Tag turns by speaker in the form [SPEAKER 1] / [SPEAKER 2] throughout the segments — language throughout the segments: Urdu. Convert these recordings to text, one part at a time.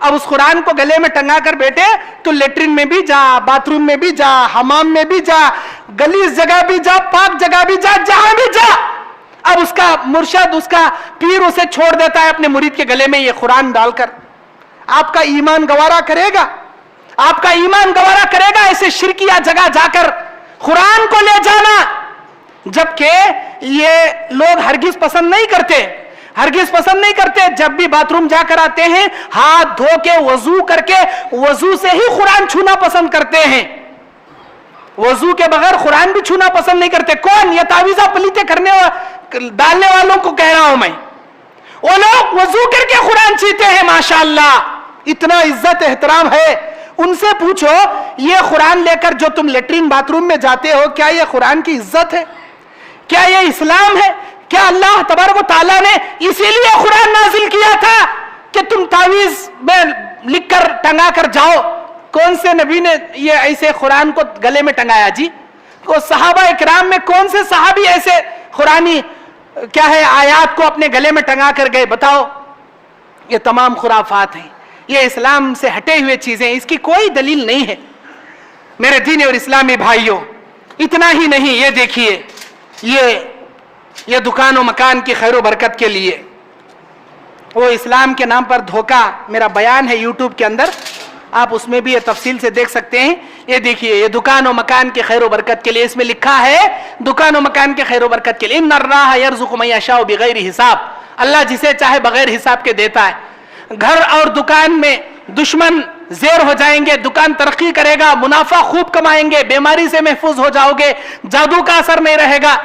[SPEAKER 1] اب اس قرآن کو گلے میں ٹنگا کر بیٹھے تو لیٹرین میں بھی جا، باتھ روم میں بھی جا، حمام میں بھی جا، گلیز جگہ بھی جا، پاک جگہ بھی جا، جہاں بھی جا، اب اس کا مرشد، اس کا پیر اسے چھوڑ دیتا ہے اپنے مرید کے گلے میں یہ قرآن ڈال کر. آپ کا ایمان گوارا کرے گا؟ آپ کا ایمان گوارا کرے گا ایسے شرکیہ جگہ جا کر قرآن کو لے جانا؟ جبکہ یہ لوگ ہرگز پسند نہیں کرتے، ہرگز پسند نہیں کرتے. جب بھی باتھ روم جا کر آتے ہیں ہاتھ دھو کے وضو کر کے وضو سے ہی قرآن چھونا پسند کرتے ہیں، وضو کے بغیر قرآن بھی چھونا پسند نہیں کرتے. کون؟ یہ تعویذہ پلیتے کرنے ڈالنے والوں کو کہہ رہا ہوں میں. وہ لوگ وضو کر کے قرآن چھیتے ہیں، ماشاءاللہ اتنا عزت احترام ہے. ان سے پوچھو یہ قرآن لے کر جو تم لیٹرین باتھ روم میں جاتے ہو، کیا یہ قرآن کی عزت ہے؟ کیا یہ اسلام ہے؟ کیا اللہ تبارک و تعالیٰ نے اسی لیے قرآن نازل کیا تھا کہ تم تعویذ میں لکھ کر ٹنگا کر جاؤ؟ کون سے نبی نے یہ ایسے قرآن کو گلے میں ٹنگایا جی؟ صحابہ اکرام میں کون سے صحابی ایسے قرآنی کیا ہے آیات کو اپنے گلے میں ٹنگا کر گئے؟ بتاؤ. یہ تمام خرافات ہیں، یہ اسلام سے ہٹے ہوئے چیزیں، اس کی کوئی دلیل نہیں ہے. میرے دینی اور اسلامی بھائیوں، اتنا ہی نہیں، یہ دیکھیے یہ دکان و مکان کی خیر و برکت کے لیے وہ اسلام کے نام پر دھوکہ، میرا بیان ہے یوٹیوب کے اندر، آپ اس میں بھی یہ تفصیل سے دیکھ سکتے ہیں. یہ دیکھیے، یہ دکان و مکان کی خیر و برکت کے لیے، اس میں لکھا ہے دکان و مکان کی خیر و برکت کے لیے ان اللہ یرزق من یشاء بغیر حساب، اللہ جسے چاہے بغیر حساب کے دیتا ہے. گھر اور دکان میں دشمن زیر ہو جائیں گے، دکان ترقی کرے گا، منافع خوب کمائیں گے، بیماری سے محفوظ ہو جاؤ گے، جادو کا اثر نہیں رہے گا.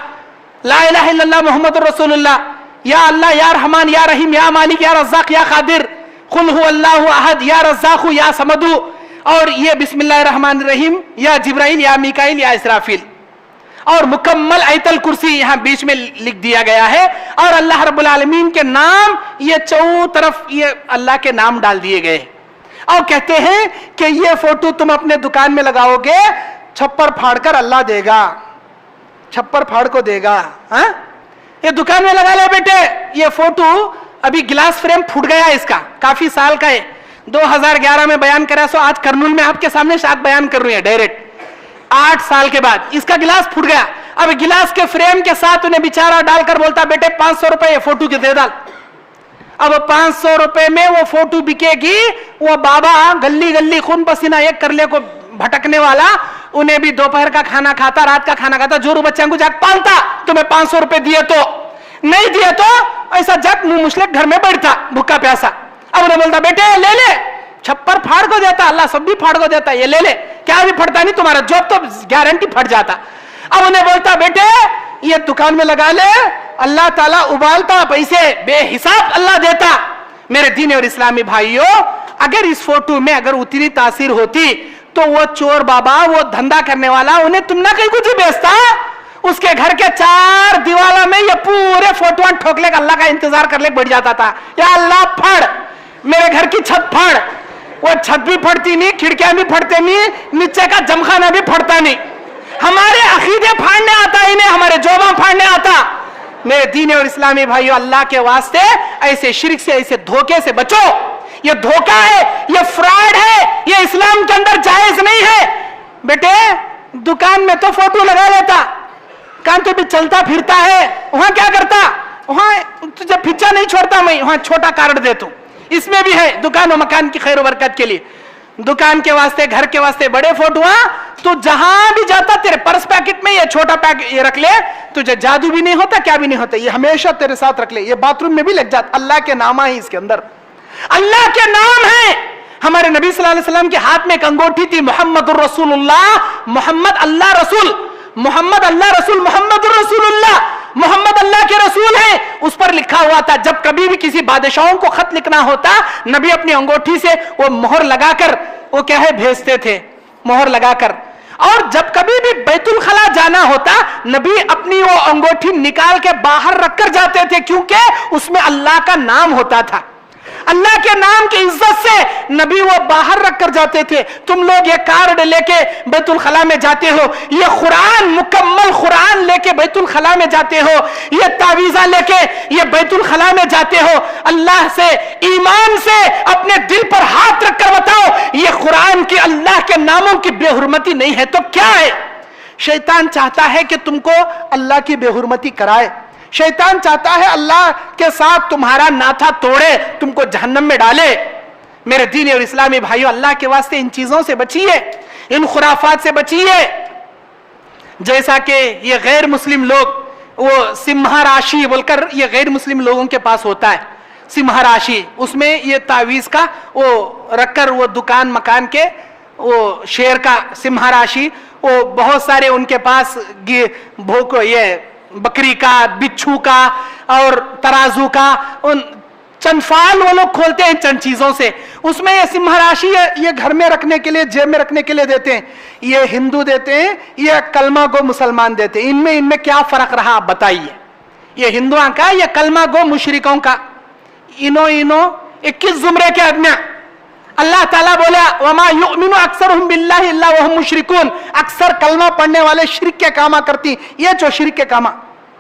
[SPEAKER 1] لا الہ الا اللہ محمد رسول اللہ، یا اللہ یا رحمان یا رحیم یا مالک یا رزاق یا قادر، قل هو اللہ احد یا رزاق یا صمد، اور یہ بسم اللہ الرحمن الرحیم یا جبرائیل یا میکائیل یا اسرافیل، اور مکمل آیت الکرسی یہاں بیچ میں لکھ دیا گیا ہے. اور اللہ رب العالمین کے نام یہ چوں طرف یہ اللہ کے نام ڈال دیے گئے، اور کہتے ہیں کہ یہ فوٹو تم اپنے دکان میں لگاؤ گے، چھپر پھاڑ کر اللہ دے گا، چھپر پھاڑ کو دے گا. ہاں یہ دکان میں لگا لے بیٹے. یہ فوٹو ابھی گلاس فریم پھوٹ گیا، اس کا کافی سال کا ہے، 2011 میں بیان کرا سو آج کرنول میں آپ کے سامنے شاید بیان کر رہی ہے ڈائریکٹ. 8 سال کے بعد اس کا گلاس پھوٹ گیا. اب گلاس کے فریم کے ساتھ انہیں بیچارہ ڈال کر بولتا بیٹے 500 روپے یہ فوٹو کے دے ڈال. اب 500 روپے میں وہ فوٹو بکے گی. وہ بابا گلی گلی خون پسینہ ایک کرلے کو بھٹکنے والا، انہیں بھی دوپہر کا کھانا کھاتا، رات کا کھانا کھاتا، جورو بچوں کو جاگ پالتا. تمہیں 500 روپے دیے تو نہیں دیے تو ایسا جگ منہ مسلک گھر میں بیٹھتا بھوکا پیاسا. اب انہیں بولتا بیٹے لے لے، چھپر پھاڑ کو دیتا، اللہ سب بھی پھاڑ کو دیتا، یہ لے لے. کیا بھی پھٹتا نہیں، تمہارا جاب تو گارنٹی پھٹ جاتا. اب انہیں بولتا بیٹے یہ دکان میں لگا لے، اللہ تعالیٰ ابالتا پیسے بے حساب اللہ دیتا. میرے دین اور اسلامی بھائیوں، اگر اس فوٹو میں اگر اتنی تاثیر ہوتی تو وہ چور بابا، وہ دھندا کرنے والا، انہیں تم نہ کہیں کچھ ہی بیچتا. اس کے گھر کے 4 دیوالوں میں یہ پورے فوٹوان ٹھوک لے اللہ کا انتظار کر لے بیٹھ جاتا تھا. یا اللہ پھڑ میرے گھر کی چھت پھڑ. وہ چھت بھی پھڑتی نہیں، کھڑکیاں بھی پھڑتے نہیں، نیچے کا جمخانہ بھی پھڑتا نہیں. ہمارے عقیدے پھاڑنے آتا ہی نہیں، ہمارے جوباں پھاڑنے آتا. میرے دین اور اسلامی بھائیو، اللہ کے واسطے ایسے شرک سے، ایسے دھوکے سے بچو. یہ دھوکہ ہے، یہ فراڈ ہے، یہ اسلام کے اندر جائز نہیں ہے. بیٹے دکان میں تو فوٹو لگا لیتا، کان تو بھی چلتا پھرتا ہے، وہاں کیا کرتا؟ وہاں تجھے پھچا نہیں چھوڑتا، میں وہاں چھوٹا کارڈ دیتا ہوں. اس میں بھی ہے دکان و مکان کی خیر و برکت کے لیے، دکان کے واسطے، گھر کے واسطے بڑے فوٹو. تو جہاں بھی جاتا تیرے پرس پیکٹ میں یہ چھوٹا پیکٹ یہ رکھ لے، تجھے جادو بھی نہیں ہوتا، کیا بھی نہیں ہوتا، یہ ہمیشہ تیرے ساتھ رکھ لے. یہ باتھ روم میں بھی لگ جاتا، اللہ کے نام ہی اس کے اندر، اللہ کے نام ہے. ہمارے نبی صلی اللہ علیہ وسلم کے ہاتھ میں ایک انگوٹھی تھی، محمد الرسول اللہ، محمد اللہ رسول، محمد اللہ رسول، محمد الرسول اللہ، محمد اللہ کے رسول ہیں. اس پر لکھا ہوا تھا. جب کبھی بھی کسی بادشاہوں کو خط لکھنا ہوتا، نبی اپنی انگوٹھی سے وہ مہر لگا کر وہ کیا ہے بھیجتے تھے، مہر لگا کر. اور جب کبھی بھی بیت الخلا جانا ہوتا، نبی اپنی وہ انگوٹھی نکال کے باہر رکھ کر جاتے تھے، کیونکہ اس میں اللہ کا نام ہوتا تھا. اللہ کے نام کی عزت سے نبی وہ باہر رکھ کر جاتے تھے. تم لوگ یہ کارڈ لے کے بیت الخلا میں جاتے ہو, یہ قرآن مکمل قرآن لے کے بیت الخلا میں جاتے ہو, یہ تعویذہ لے کے یہ بیت الخلا میں جاتے ہو. اللہ سے ایمان سے اپنے دل پر ہاتھ رکھ کر بتاؤ یہ قرآن کی اللہ کے ناموں کی بے حرمتی نہیں ہے تو کیا ہے؟ شیطان چاہتا ہے کہ تم کو اللہ کی بے حرمتی کرائے. شیطان چاہتا ہے اللہ کے ساتھ تمہارا ناتا توڑے, تم کو جہنم میں ڈالے. میرے دینی اور اسلامی بھائیو, اللہ کے واسطے ان چیزوں سے بچیے, ان خرافات سے بچیے. جیسا کہ یہ غیر مسلم لوگ وہ سمہا راشی بول کر یہ غیر مسلم لوگوں کے پاس ہوتا ہے, سمہا راشی, اس میں یہ تعویذ کا وہ رکھ کر وہ دکان مکان کے وہ شیر کا سمہا راشی, وہ بہت سارے ان کے پاس یہ بکری کا, بچھو کا اور ترازو کا, ان چند فال وہ لوگ کھولتے ہیں چند چیزوں سے. اس میں یہ سمہا راشی یہ گھر میں رکھنے کے لیے, جیب میں رکھنے کے لیے دیتے ہیں. یہ ہندو دیتے ہیں, یہ کلمہ گو مسلمان دیتے ہیں. ان میں کیا فرق رہا آپ بتائیے؟ یہ ہندوؤں کا, یہ کلمہ گو مشرکوں کا. انو 21 زمرے کے آدمیاں. اللہ تعالیٰ بولا وما یؤمن اکثرهم باللہ الا وهم مشرکون, اکثر کلمہ پڑھنے والے شرک کے کامہ کرتی. یہ جو شرک کے کامہ